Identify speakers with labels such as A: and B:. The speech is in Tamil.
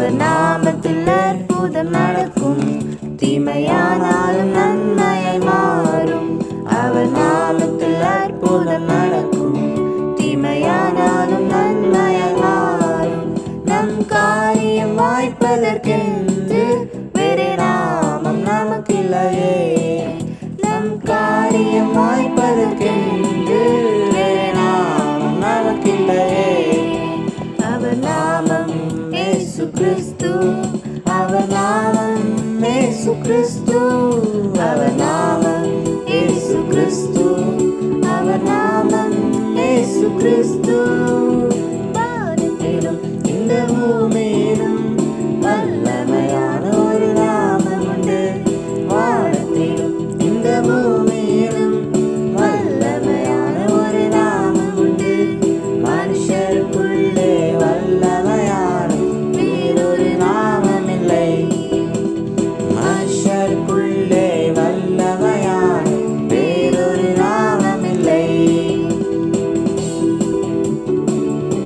A: அவர் நாமத்தில் அற்புதம் நடக்கும், தீமையானாலும் நன்மையாய் மாறும். அவர் நாமத்தில் அற்புதம் நடக்கும், தீமையானாலும் நன்மையாய் மாறும். நம் காரியம் வாய்ப்பதற்கென்று வேறே நாமம் நமக்கில்லையே. நம் காரியம் வாய்ப்பதற்கென்று வேறே நாமம் நமக்கில்லையே. அவர் நாமம் இயேசு கிறிஸ்து, அவர் நாமம் இயேசு கிறிஸ்து, அவர் நாமம் இயேசு கிறிஸ்து, அவர் நாமம் இயேசு கிறிஸ்து. வானத்திலும் இந்த பூமியிலும்